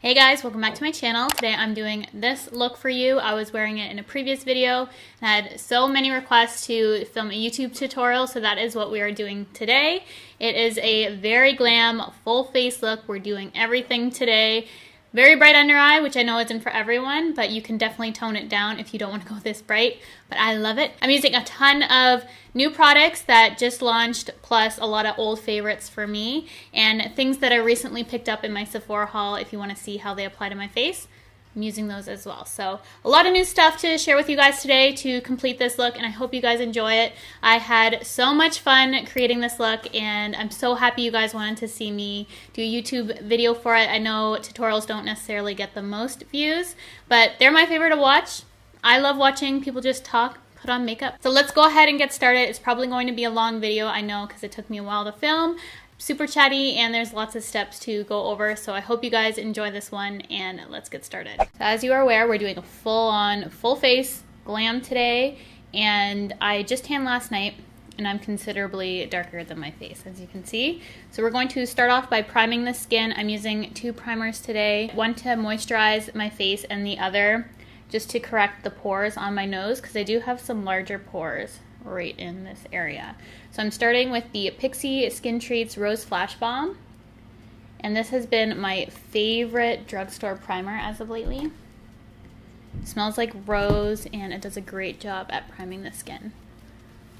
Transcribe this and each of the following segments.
Hey guys, welcome back to my channel. Today I'm doing this look for you. I was wearing it in a previous video and had so many requests to film a YouTube tutorial, so that is what we are doing today. It is a very glam, full face look. We're doing everything today. Very bright under eye, which I know isn't for everyone, but you can definitely tone it down if you don't want to go this bright, but I love it. I'm using a ton of new products that just launched, plus a lot of old favorites for me, and things that I recently picked up in my Sephora haul if you want to see how they apply to my face. I'm using those as well. So a lot of new stuff to share with you guys today to complete this look, and I hope you guys enjoy it. I had so much fun creating this look, and I'm so happy you guys wanted to see me do a YouTube video for it. I know tutorials don't necessarily get the most views, but they're my favorite to watch. I love watching people just talk, put on makeup. So let's go ahead and get started. It's probably going to be a long video, I know, because it took me a while to film. Super chatty, and there's lots of steps to go over, so I hope you guys enjoy this one, and let's get started. So as you are aware, we're doing a full-on, full face glam today, and I just tanned last night, and I'm considerably darker than my face, as you can see. So we're going to start off by priming the skin. I'm using two primers today, one to moisturize my face and the other just to correct the pores on my nose, because I do have some larger pores right in this area. So I'm starting with the Pixi Skin Treats Rose Flash Balm, and this has been my favorite drugstore primer as of lately. It smells like rose, and it does a great job at priming the skin.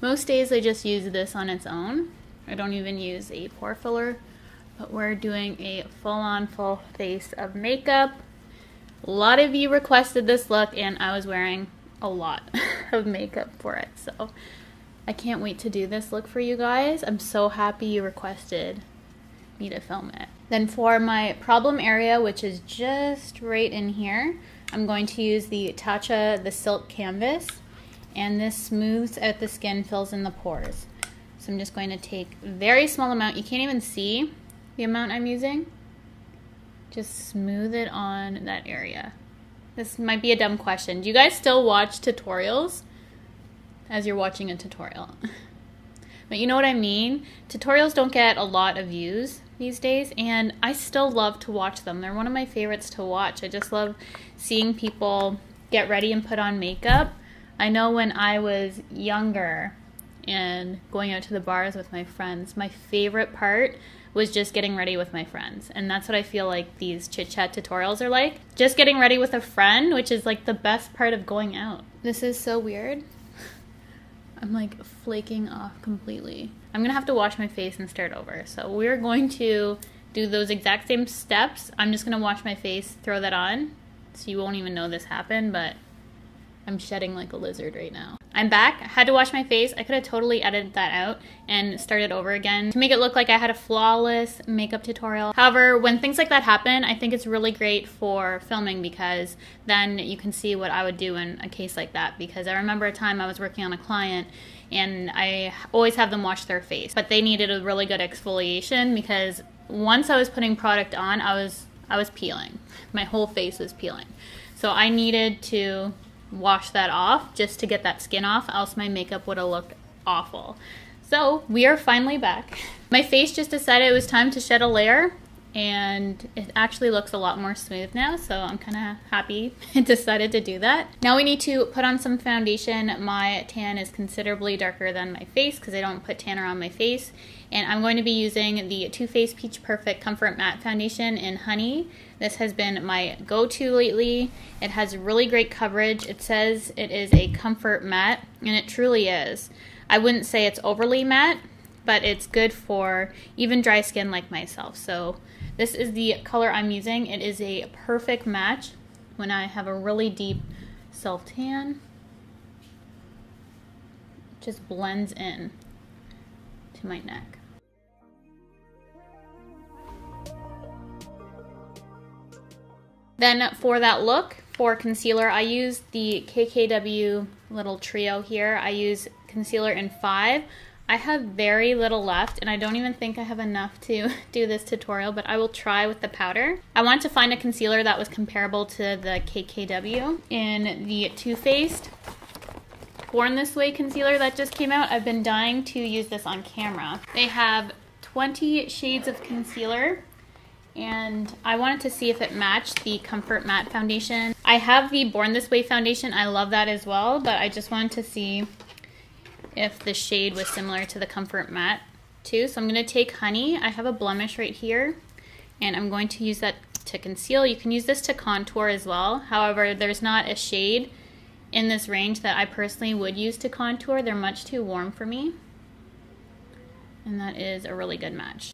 Most days I just use this on its own. I don't even use a pore filler, but we're doing a full-on full face of makeup. A lot of you requested this look, and I was wearing a lot of makeup for it, so I can't wait to do this look for you guys. I'm so happy you requested me to film it. Then for my problem area, which is just right in here, I'm going to use the Tatcha the Silk Canvas, and this smooths out the skin, fills in the pores. So I'm just going to take a very small amount. You can't even see the amount I'm using. Just smooth it on that area. This might be a dumb question. Do you guys still watch tutorials as you're watching a tutorial? But you know what I mean? Tutorials don't get a lot of views these days, and I still love to watch them. They're one of my favorites to watch. I just love seeing people get ready and put on makeup. I know when I was younger and going out to the bars with my friends, my favorite part was just getting ready with my friends, and that's what I feel like these chit-chat tutorials are like. Just getting ready with a friend, which is like the best part of going out. This is so weird. I'm like flaking off completely. I'm gonna have to wash my face and start over. So we're going to do those exact same steps. I'm just gonna wash my face, throw that on, so you won't even know this happened, but I'm shedding like a lizard right now. I'm back. I had to wash my face. I could have totally edited that out and started over again to make it look like I had a flawless makeup tutorial. However, when things like that happen, I think it's really great for filming, because then you can see what I would do in a case like that. Because I remember a time I was working on a client, and I always have them wash their face, but they needed a really good exfoliation, because once I was putting product on, I was peeling. My whole face was peeling. So I needed to wash that off just to get that skin off, else my makeup would have looked awful. So we are finally back. My face just decided it was time to shed a layer, and it actually looks a lot more smooth now, so I'm kind of happy it decided to do that. Now we need to put on some foundation. My tan is considerably darker than my face because I don't put tanner on my face, and I'm going to be using the Too Faced Peach Perfect Comfort Matte Foundation in Honey. This has been my go-to lately. It has really great coverage. It says it is a comfort matte, and it truly is. I wouldn't say it's overly matte, but it's good for even dry skin like myself. So this is the color I'm using. It is a perfect match when I have a really deep self-tan. It just blends in to my neck. Then for that look, for concealer, I use the KKW little trio here. I use concealer in 5. I have very little left, and I don't even think I have enough to do this tutorial, but I will try with the powder. I wanted to find a concealer that was comparable to the KKW in the Too Faced Born This Way concealer that just came out. I've been dying to use this on camera. They have 20 shades of concealer, and I wanted to see if it matched the Comfort Matte foundation. I have the Born This Way foundation. I love that as well, but I just wanted to see if the shade was similar to the Comfort Matte too. So I'm going to take Honey. I have a blemish right here, and I'm going to use that to conceal. You can use this to contour as well. However, there's not a shade in this range that I personally would use to contour. They're much too warm for me. And that is a really good match.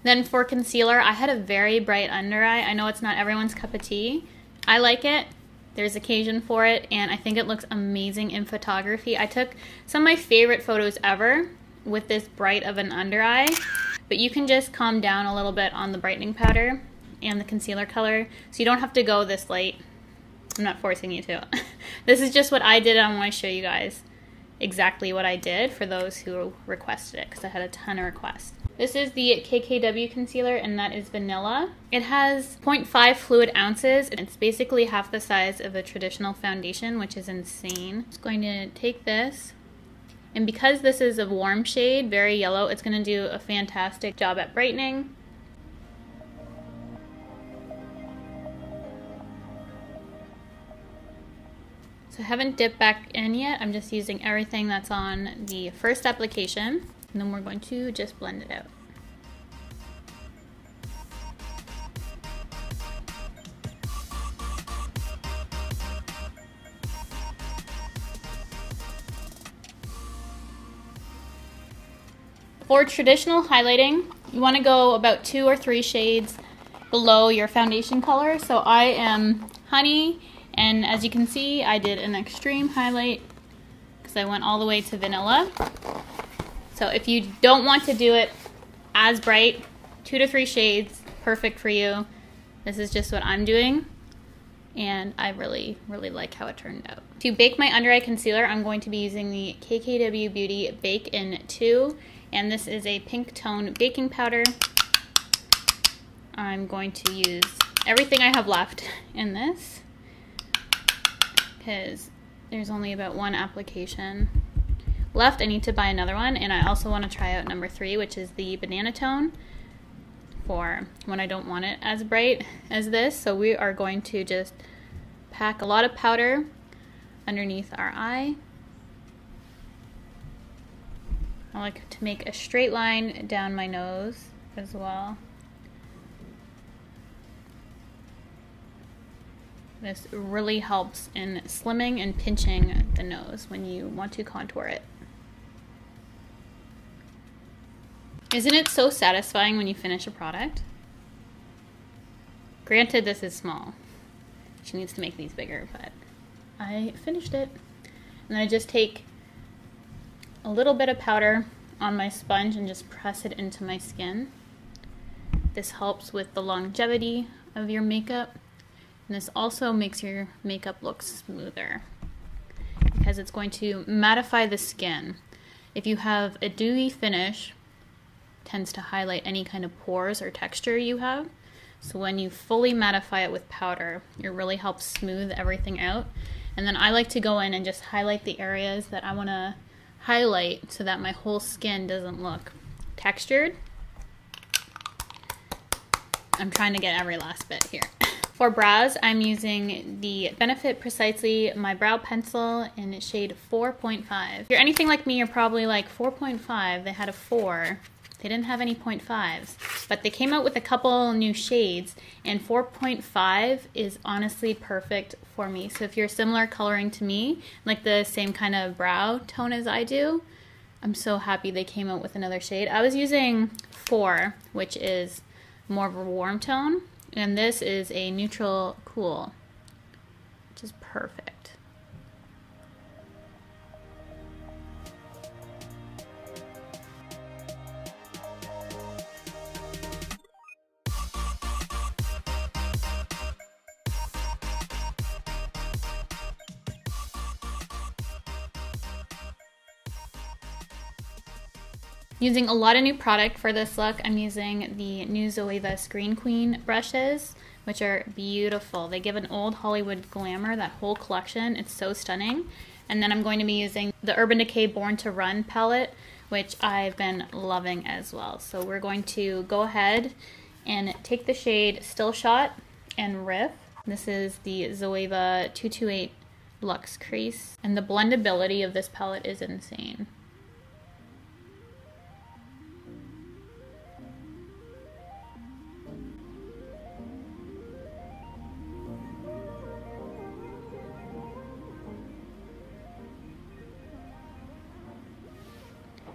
Then for concealer, I had a very bright under eye. I know it's not everyone's cup of tea. I like it. There's occasion for it, and I think it looks amazing in photography. I took some of my favorite photos ever with this bright of an under eye, but you can just calm down a little bit on the brightening powder and the concealer color, so you don't have to go this light. I'm not forcing you to. This is just what I did, and I want to show you guys exactly what I did for those who requested it, because I had a ton of requests. This is the KKW concealer, and that is vanilla. It has 0.5 fluid ounces, and it's basically half the size of a traditional foundation, which is insane. I'm just going to take this, and because this is a warm shade, very yellow, it's going to do a fantastic job at brightening. So I haven't dipped back in yet. I'm just using everything that's on the first application, and then we're going to just blend it out. For traditional highlighting, you want to go about 2 or 3 shades below your foundation color. So I am Honey, and as you can see, I did an extreme highlight because I went all the way to vanilla. So if you don't want to do it as bright, 2 to 3 shades, perfect for you. This is just what I'm doing, and I really, really like how it turned out. To bake my under eye concealer, I'm going to be using the KKW Beauty Bake in 2, and this is a pink tone baking powder. I'm going to use everything I have left in this because there's only about 1 application left. I need to buy another one, and I also want to try out number 3, which is the banana tone, for when I don't want it as bright as this. So we are going to just pack a lot of powder underneath our eye. I like to make a straight line down my nose as well. This really helps in slimming and pinching the nose when you want to contour it. Isn't it so satisfying when you finish a product? Granted, this is small. She needs to make these bigger, but I finished it. And then I just take a little bit of powder on my sponge and just press it into my skin. This helps with the longevity of your makeup. And this also makes your makeup look smoother because it's going to mattify the skin. If you have a dewy finish, it tends to highlight any kind of pores or texture you have. So when you fully mattify it with powder, it really helps smooth everything out. And then I like to go in and just highlight the areas that I want to highlight so that my whole skin doesn't look textured. I'm trying to get every last bit here. For brows, I'm using the Benefit Precisely My Brow Pencil in shade 4.5. If you're anything like me, you're probably like 4.5. They had a 4. They didn't have any 0.5s, but they came out with a couple new shades, and 4.5 is honestly perfect for me. So if you're similar coloring to me, like the same kind of brow tone as I do, I'm so happy they came out with another shade. I was using 4, which is more of a warm tone, and this is a neutral cool, which is perfect. Using a lot of new product for this look. I'm using the new Zoeva Screen Queen brushes, which are beautiful. They give an old Hollywood glamour, that whole collection. It's so stunning. And then I'm going to be using the Urban Decay Born to Run palette, which I've been loving as well. So we're going to go ahead and take the shade Still Shot and Riff. This is the Zoeva 228 Luxe Crease. And the blendability of this palette is insane.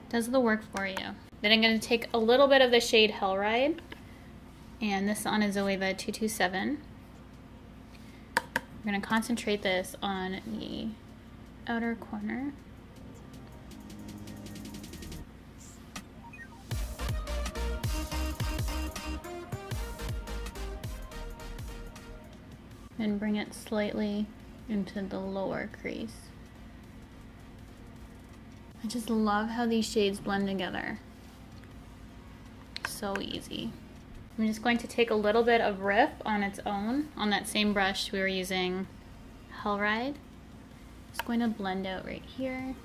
Does the work for you. Then I'm going to take a little bit of the shade Hellride, and this on a Zoeva 227. We're going to concentrate this on the outer corner. And bring it slightly into the lower crease. I just love how these shades blend together. So easy. I'm just going to take a little bit of Riff on its own, on that same brush we were using Hellride. Just going to blend out right here.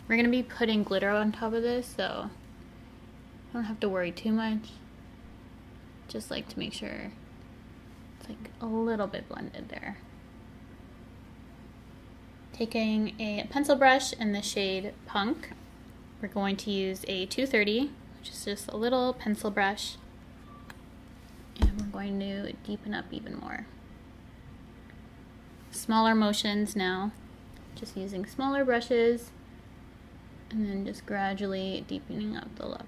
We're going to be putting glitter on top of this, so I don't have to worry too much. Just like to make sure it's like a little bit blended there. Taking a pencil brush in the shade Punk, we're going to use a 230, which is just a little pencil brush, and we're going to deepen up even more. Smaller motions now, just using smaller brushes, and then just gradually deepening up the look.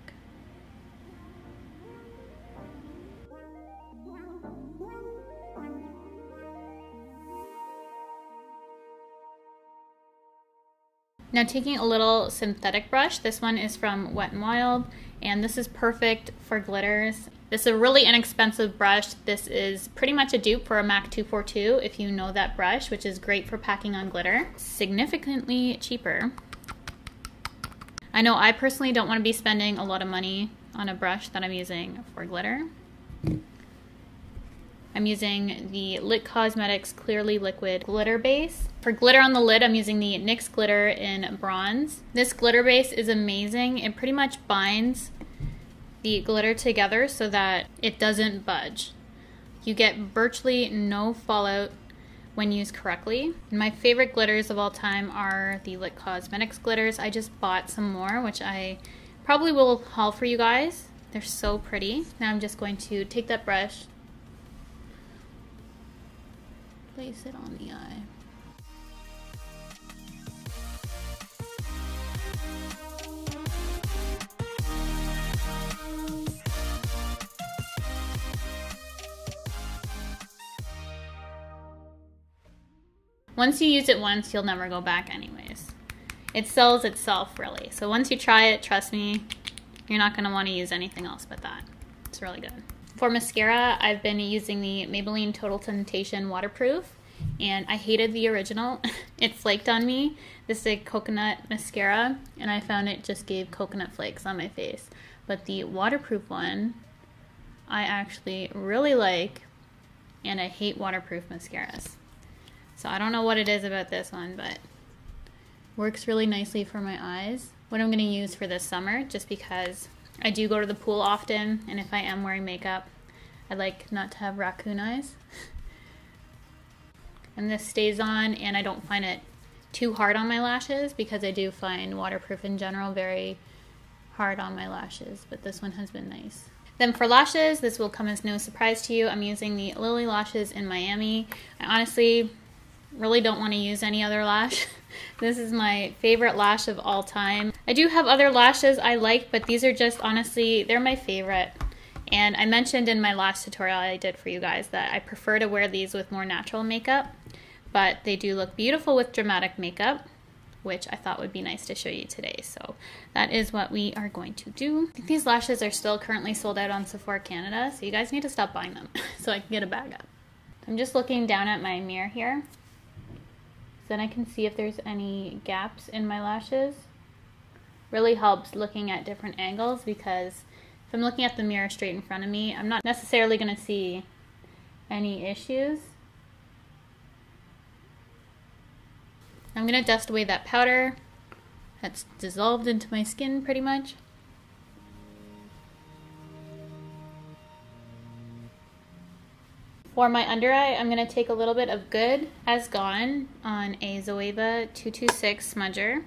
Now taking a little synthetic brush, this one is from Wet n Wild, and this is perfect for glitters. This is a really inexpensive brush. This is pretty much a dupe for a MAC 242 if you know that brush, which is great for packing on glitter. Significantly cheaper. I know I personally don't want to be spending a lot of money on a brush that I'm using for glitter. I'm using the Lit Cosmetics Clearly Liquid Glitter Base. For glitter on the lid, I'm using the NYX Glitter in Bronze. This glitter base is amazing. It pretty much binds the glitter together so that it doesn't budge. You get virtually no fallout when used correctly. And my favorite glitters of all time are the Lit Cosmetics glitters. I just bought some more, which I probably will haul for you guys. They're so pretty. Now I'm just going to take that brush, place it on the eye. Once you use it once, you'll never go back anyways. It sells itself, really. So once you try it, trust me, you're not gonna wanna use anything else but that. It's really good. For mascara, I've been using the Maybelline Total Temptation Waterproof, and I hated the original. It flaked on me. This is a coconut mascara, and I found it just gave coconut flakes on my face. But the waterproof one, I actually really like, and I hate waterproof mascaras. So I don't know what it is about this one, but works really nicely for my eyes. What I'm gonna use for this summer, just because I do go to the pool often, and if I am wearing makeup, I like not to have raccoon eyes. And this stays on, and I don't find it too hard on my lashes, because I do find waterproof in general very hard on my lashes, but this one has been nice. Then for lashes, this will come as no surprise to you. I'm using the LILLY lashes in Miami. I honestly really don't want to use any other lash. This is my favorite lash of all time. I do have other lashes I like, but these are just, honestly, they're my favorite. And I mentioned in my last tutorial I did for you guys that I prefer to wear these with more natural makeup, but they do look beautiful with dramatic makeup, which I thought would be nice to show you today. So that is what we are going to do. I think these lashes are still currently sold out on Sephora Canada, so you guys need to stop buying them so I can get a bag up. I'm just looking down at my mirror here, so then I can see if there's any gaps in my lashes. Really helps looking at different angles, because if I'm looking at the mirror straight in front of me, I'm not necessarily going to see any issues. I'm gonna dust away that powder that's dissolved into my skin pretty much. For my under eye, I'm going to take a little bit of Good as Gone on a Zoeva 226 smudger.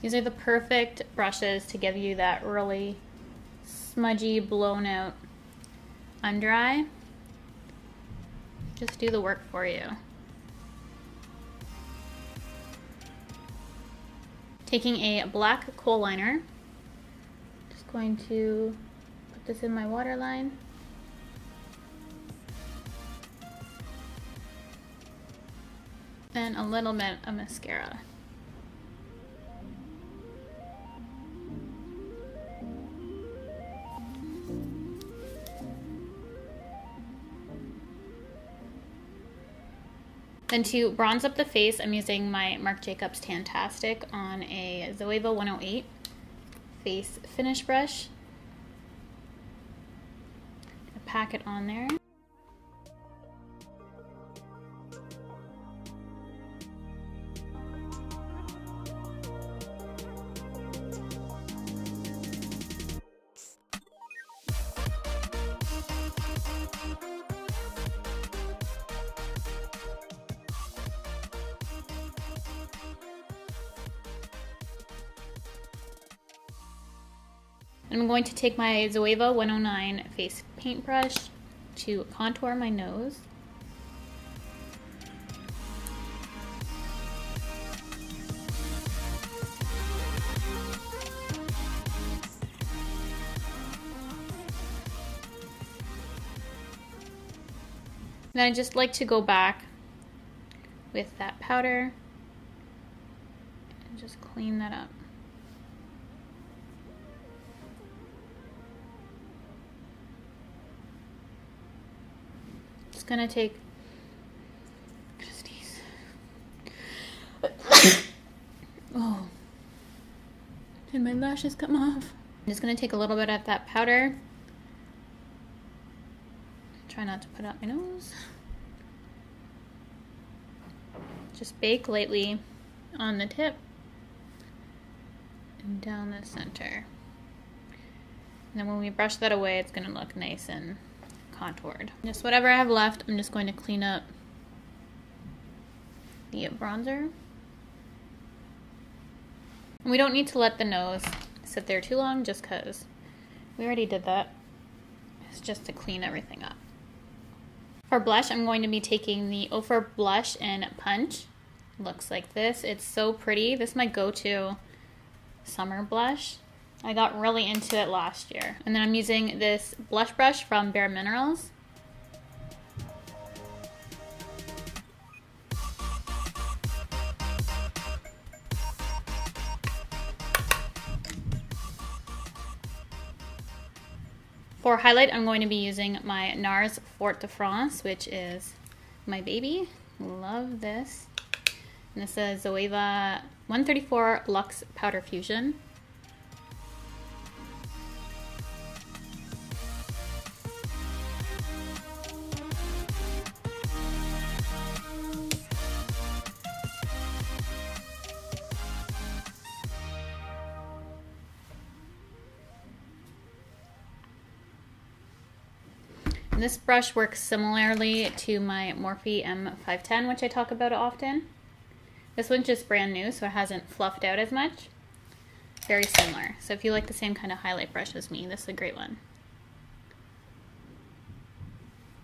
These are the perfect brushes to give you that really smudgy, blown out under eye. Just do the work for you. Taking a black kohl liner, just going to put this in my waterline. And a little bit of mascara. Then to bronze up the face, I'm using my Marc Jacobs Tan-Tastic on a Zoeva 108 face finish brush. Pack it on there. I'm going to take my Zoeva 109 face paintbrush to contour my nose. Then I just like to go back with that powder and just clean that up. Just gonna take, oh, did my lashes come off? I'm just gonna take a little bit of that powder. Try not to put out my nose. Just bake lightly on the tip and down the center. And then when we brush that away, it's gonna look nice and contoured. Just whatever I have left, I'm just going to clean up the bronzer. And we don't need to let the nose sit there too long just because we already did that. It's just to clean everything up. For blush, I'm going to be taking the Ofra blush in Punch. It looks like this. It's so pretty. This is my go-to summer blush. I got really into it last year. And then I'm using this blush brush from Bare Minerals. For highlight, I'm going to be using my NARS Fort de France, which is my baby. Love this. And this is Zoeva 134 Luxe Powder Fusion. This brush works similarly to my Morphe M510, which I talk about often. This one's just brand new, so it hasn't fluffed out as much. Very similar. So if you like the same kind of highlight brush as me, this is a great one.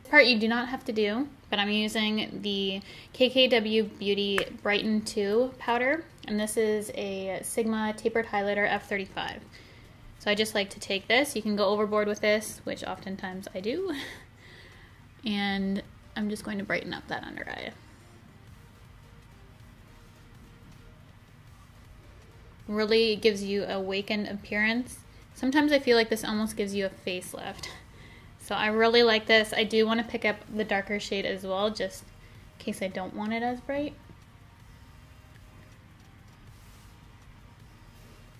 This part you do not have to do, but I'm using the KKW Beauty Brighten 2 powder, and this is a Sigma Tapered Highlighter F35. So I just like to take this. You can go overboard with this, which oftentimes I do. And I'm just going to brighten up that under eye. Really gives you a awakened appearance. Sometimes I feel like this almost gives you a facelift. So I really like this. I do want to pick up the darker shade as well, just in case I don't want it as bright.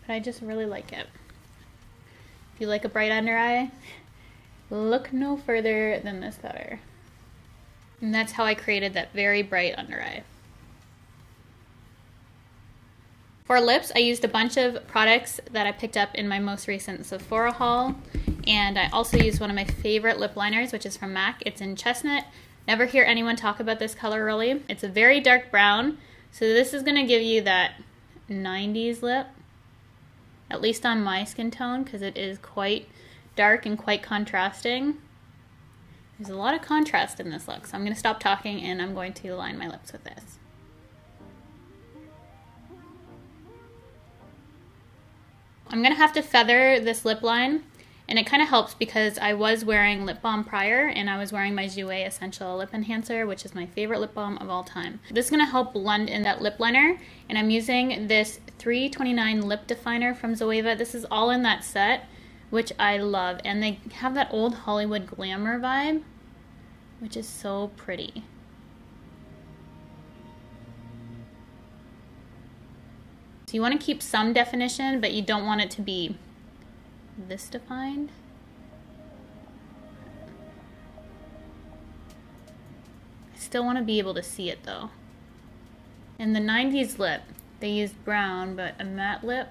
But I just really like it. If you like a bright under eye, look no further than this color. And that's how I created that very bright under eye. For lips, I used a bunch of products that I picked up in my most recent Sephora haul. And I also used one of my favorite lip liners, which is from MAC. It's in Chestnut. Never hear anyone talk about this color really. It's a very dark brown. So this is gonna give you that 90s lip, at least on my skin tone, because it is quite dark and quite contrasting. There's a lot of contrast in this look, so I'm going to stop talking and I'm going to line my lips with this. I'm going to have to feather this lip line, and it kind of helps because I was wearing lip balm prior, and I was wearing my Jouer Essential Lip Enhancer, which is my favorite lip balm of all time. This is going to help blend in that lip liner, and I'm using this 329 lip definer from Zoeva. This is all in that set, which I love, and they have that old Hollywood glamour vibe, which is so pretty. So you want to keep some definition, but you don't want it to be this defined. I still want to be able to see it though. In the 90s lip, they used brown, but a matte lip.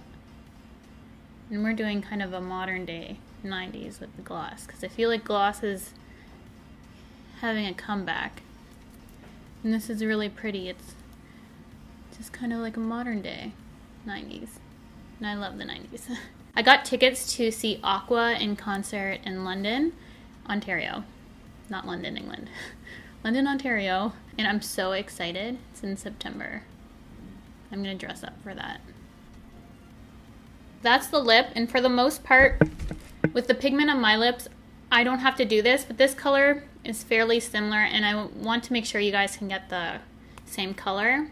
And we're doing kind of a modern day 90s with the gloss, because I feel like gloss is having a comeback. And this is really pretty. It's just kind of like a modern day 90s. And I love the 90s. I got tickets to see Aqua in concert in London, Ontario. Not London, England. London, Ontario. And I'm so excited. It's in September. I'm gonna dress up for that. That's the lip, and for the most part, with the pigment on my lips, I don't have to do this, but this color is fairly similar, and I want to make sure you guys can get the same color.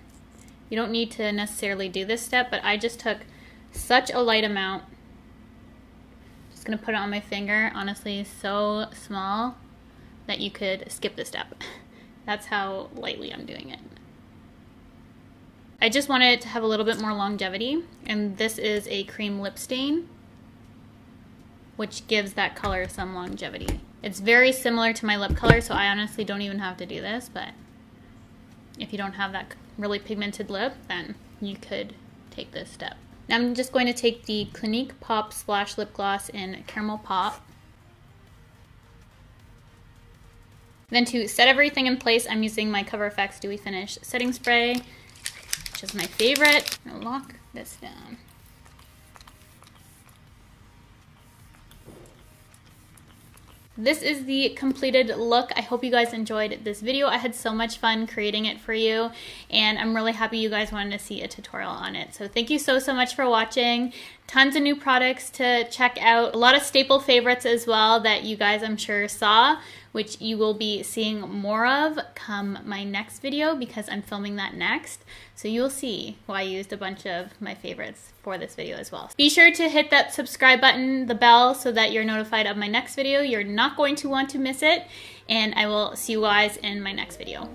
You don't need to necessarily do this step, but I just took such a light amount. Just gonna put it on my finger, honestly, so small that you could skip this step. That's how lightly I'm doing it. I just wanted it to have a little bit more longevity, and this is a cream lip stain, which gives that color some longevity. It's very similar to my lip color, so I honestly don't even have to do this, but if you don't have that really pigmented lip, then you could take this step. Now I'm just going to take the Clinique Pop Splash Lip Gloss in Caramel Pop. Then to set everything in place, I'm using my Cover FX Dewy Finish Setting Spray, which is my favorite. I'm gonna lock this down. This is the completed look. I hope you guys enjoyed this video. I had so much fun creating it for you, and I'm really happy you guys wanted to see a tutorial on it. So thank you so much for watching. Tons of new products to check out. A lot of staple favorites as well that you guys, I'm sure, saw, which you will be seeing more of come my next video because I'm filming that next. So you'll see why I used a bunch of my favorites for this video as well. Be sure to hit that subscribe button, the bell, so that you're notified of my next video. You're not going to want to miss it, and I will see you guys in my next video.